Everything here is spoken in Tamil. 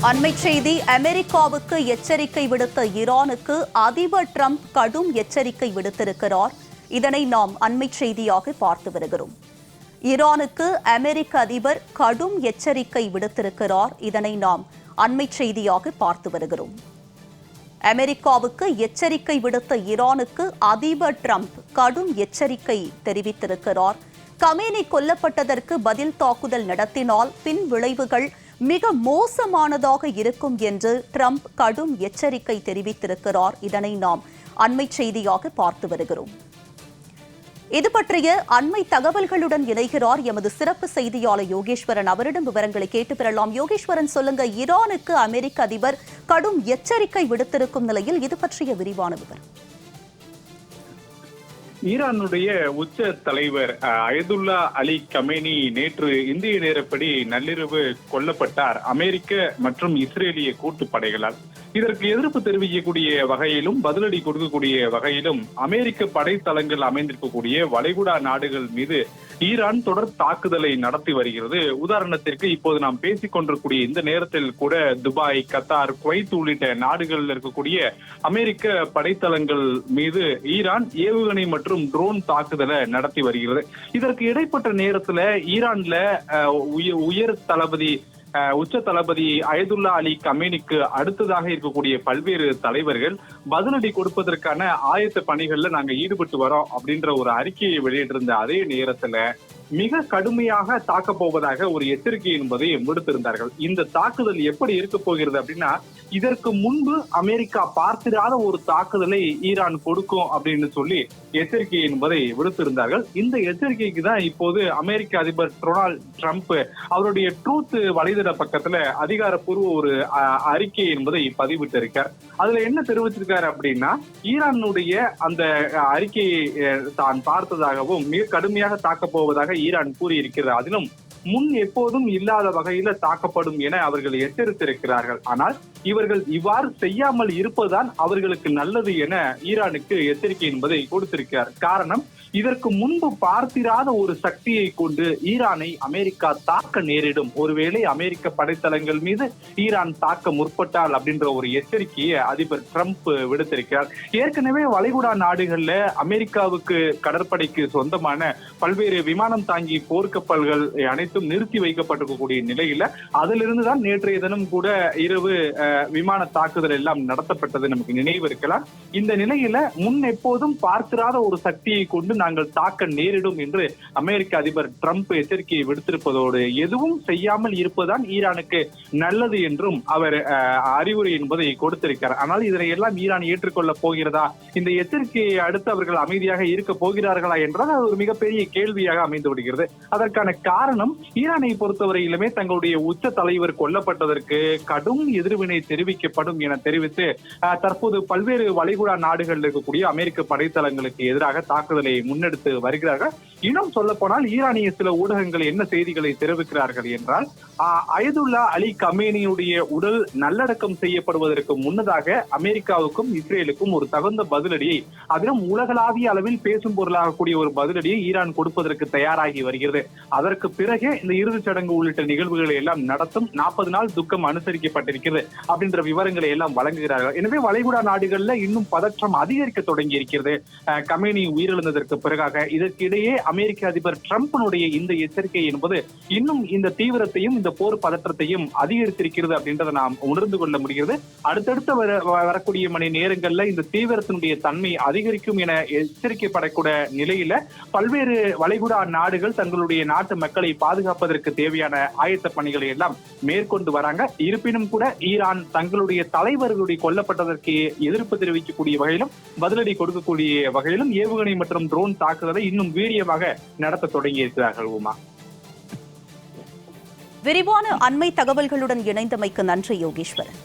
அண்மை செய்தி. அமெரிக்காவுக்கு எச்சரிக்கை விடுத்த ஈரானுக்கு அதிபர் டிரம்ப் கடும் எச்சரிக்கை விடுத்திருக்கிறார். இதனை நாம் அண்மை செய்தியாக பார்த்து வருகிறோம். ஈரானுக்கு அமெரிக்க அதிபர் கடும் எச்சரிக்கை விடுத்திருக்கிறார். இதனை நாம் அண்மை செய்தியாக பார்த்து வருகிறோம். அமெரிக்காவுக்கு எச்சரிக்கை விடுத்த ஈரானுக்கு அதிபர் டிரம்ப் கடும் எச்சரிக்கை தெரிவித்திருக்கிறார். கமேனி கொல்லப்பட்டதற்கு பதில் தாக்குதல் நடத்தினால் பின் விளைவுகள் மிக மோசமானதாக இருக்கும் என்று டிரம்ப் கடும் எச்சரிக்கை தெரிவித்திருக்கிறார். இதனை நாம் அண்மை செய்தியாக பார்த்து வருகிறோம். இது பற்றிய அண்மை தகவல்களுடன் இணைகிறார் எமது சிறப்பு செய்தியாளர் யோகேஸ்வரன். அவரிடம் விவரங்களை கேட்டு பெறலாம். யோகேஸ்வரன், சொல்லுங்க, ஈரானுக்கு அமெரிக்க அதிபர் கடும் எச்சரிக்கை விடுத்திருக்கும் நிலையில் இது பற்றிய விரிவான விவரம். ஈரானுடைய உச்ச தலைவர் அயதுல்லா அலி கமேனி நேற்று இந்திய நேரப்படி நள்ளிரவு கொல்லப்பட்டார் அமெரிக்க மற்றும் இஸ்ரேலிய கூட்டுப்படைகளால். இதற்கு எதிர்ப்பு தெரிவிக்கக்கூடிய வகையிலும் பதிலடி கொடுக்கக்கூடிய வகையிலும் அமெரிக்க படைத்தளங்கள் அமைந்திருக்கக்கூடிய வளைகுடா நாடுகள் மீது ஈரான் தொடர் தாக்குதலை நடத்தி வருகிறது. உதாரணத்திற்கு இப்போது நாம் பேசிக் கொண்டிருக்கூடிய இந்த நேரத்தில் கூட துபாய், கத்தார், குவைத் உள்ளிட்ட நாடுகளில் இருக்கக்கூடிய அமெரிக்க படைத்தளங்கள் மீது ஈரான் ஏவுகணை மற்றும் ட்ரோன் தாக்குதலை நடத்தி வருகிறது. இதற்கு இடைப்பட்ட நேரத்துல ஈரான்ல உயர் தளபதி உச்ச தளபதி அயதுல்லா அலி கமேனிக்கு அடுத்ததாக இருக்கக்கூடிய பல்வேறு தலைவர்கள் பதிலடி கொடுப்பதற்கான ஆயத்த பணிகள்ல நாங்க ஈடுபட்டு வரோம் அப்படின்ற ஒரு அறிக்கையை வெளியிட்டிருந்த அதே நேரத்துல மிக கடுமையாக தாக்க போவதாக ஒரு எச்சரிக்கை என்பதை விடுத்திருந்தார்கள். இந்த தாக்குதல் எப்படி இருக்க போகிறது அப்படின்னா, இதற்கு முன்பு அமெரிக்கா பார்த்திராத ஒரு தாக்குதலை ஈரான் கொடுக்கும் அப்படின்னு சொல்லி எச்சரிக்கை என்பதை விடுத்திருந்தார்கள். இந்த எச்சரிக்கைக்கு தான் இப்போது அமெரிக்க அதிபர் டொனால்ட் ட்ரம்ப் அவருடைய ட்ரூத் வலைதள பக்கத்துல அதிகாரப்பூர்வ ஒரு அறிக்கை என்பதை பதிவிட்டிருக்கார். அதுல என்ன தெரிவிச்சிருக்காரு அப்படின்னா, ஈரானுடைய அந்த அறிக்கையை தான் பார்த்ததாகவும் மிக கடுமையாக தாக்கப் போவதாக ஈரான் கூறியிருக்கிறது. அதிலும் முன் எப்போதும் இல்லாத வகையில தாக்கப்படும் என அவர்கள் எச்சரித்திருக்கிறார்கள். ஆனால் இவர்கள் இவ்வாறு செய்யாமல் இருப்பதுதான் அவர்களுக்கு நல்லது என ஈரானுக்கு எச்சரிக்கை என்பதை கொடுத்திருக்கிறார். காரணம், இதற்கு முன்பு பார்த்திராத ஒரு சக்தியை கொண்டு ஈரானை அமெரிக்கா தாக்க நேரிடும். ஒருவேளை அமெரிக்க படைத்தளங்கள் மீது ஈரான் தாக்க முற்பட்டால் அப்படின்ற ஒரு எச்சரிக்கையை அதிபர் ட்ரம்ப் விடுத்திருக்கிறார். ஏற்கனவே வளைகுடா நாடுகள்ல அமெரிக்காவுக்கு கடற்படைக்கு சொந்தமான பல்வேறு விமானம் தாங்கி போர்க்கப்பல்கள் அனைத்தும் நிறுத்தி வைக்கப்பட்டிருக்கக்கூடிய நிலையில அதிலிருந்து தான் நேற்றைய தினம் கூட இரவு விமான தாக்குதல் எல்லாம் நடத்தப்பட்டது நமக்கு நினைவு இருக்கலாம். இந்த நிலையில முன் எப்போதும் பார்த்திராத ஒரு சக்தியை கொண்டு நாங்கள் தாக்க நேரிடும் என்று அமெரிக்க அதிபர் ட்ரம்ப் எச்சரிக்கையை விடுத்திருப்பதோடு எதுவும் செய்யாமல் இருப்பதுதான் ஈரானுக்கு நல்லது என்றும் அவர் அறிவுரை என்பதை கொடுத்திருக்கிறார். ஆனால் இதனை எல்லாம் ஈரான் ஏற்றுக்கொள்ள போகிறதா, இந்த எச்சரிக்கையை அடுத்து அவர்கள் அமைதியாக இருக்க போகிறார்களா என்றால் அது ஒரு மிகப்பெரிய கேள்வியாக அமைந்து விடுகிறது. அதற்கான காரணம், ஈரானை பொறுத்தவரையிலுமே தங்களுடைய உச்ச தலைவர் கொல்லப்பட்டதற்கு கடும் எதிர்வினை தெரிவிக்கப்படும் என தெரிவித்து தற்போது பல்வேறு வளைகுடா நாடுகளில் இருக்கக்கூடிய அமெரிக்க படைத்தளங்களுக்கு எதிராக தாக்குதலை முன்னெடுத்து வருகிறார்கள். இன்னும் சொல்ல போனால் ஈரானிய சில ஊடகங்கள் என்ன செய்திகளை தெரிவிக்கிறார்கள் என்றால், அயதுல்லா அலி கமேனியுடைய உடல் நல்லடக்கம் செய்யப்படுவதற்கு முன்னதாக அமெரிக்காவுக்கும் இஸ்ரேலுக்கும் ஒரு தகுந்த பதிலடியை, அதிலும் உலகளாவிய அளவில் பேசும் பொருளாகக்கூடிய ஒரு பதிலடியை ஈரான் கொடுப்பதற்கு தயாராகி வருகிறது. அதற்கு பிறகு இந்த இறுதிச் சடங்கு உள்ளிட்ட நிகழ்வுகளை எல்லாம் நடத்தும். 40 நாள் துக்கம் அனுசரிக்கப்பட்டிருக்கிறது அப்படின்ற விவரங்களை எல்லாம் வழங்குகிறார்கள். எனவே வளைகுடா நாடுகள்ல இன்னும் பதற்றம் அதிகரிக்க தொடங்கி இருக்கிறது கமேனி உயிரிழந்ததற்கு பிறகாக. இதற்கிடையே அமெரிக்க அதிபர் டிரம்பினுடைய இந்த எச்சரிக்கை என்பது இன்னும் இந்த தீவிரத்தையும் இந்த போர் பதற்றத்தையும் அதிகரித்திருக்கிறது அப்படின்றத நாம் உணர்ந்து கொள்ள முடிகிறது. அடுத்தடுத்து வரக்கூடிய மணி நேரங்கள்ல இந்த தீவிரத்தினுடைய தன்மை அதிகரிக்கும் என எச்சரிக்கப்படக்கூடிய நிலையில பல்வேறு வளைகுடா நாடுகள் தங்களுடைய நாட்டு மக்களை பாதுகாப்பதற்கு தேவையான ஆயத்த பணிகளை எல்லாம் மேற்கொண்டு வராங்க. இருப்பினும் கூட ஈரான் தங்களுடைய தலைவர்களுடைய கொல்லப்பட்டதற்கு எதிர்ப்பு தெரிவிக்கக்கூடிய வகையிலும் பதிலடி கொடுக்கக்கூடிய வகையிலும் ஏவுகணை மற்றும் ட்ரோன் தாக்குதலை இன்னும் வீரியமாக நடத்த தொடங்கி இருக்கிறார்கள். உமா, விரிவான அண்மை தகவல்களுடன் இணைந்தமைக்கு நன்றி யோகேஸ்வரன்.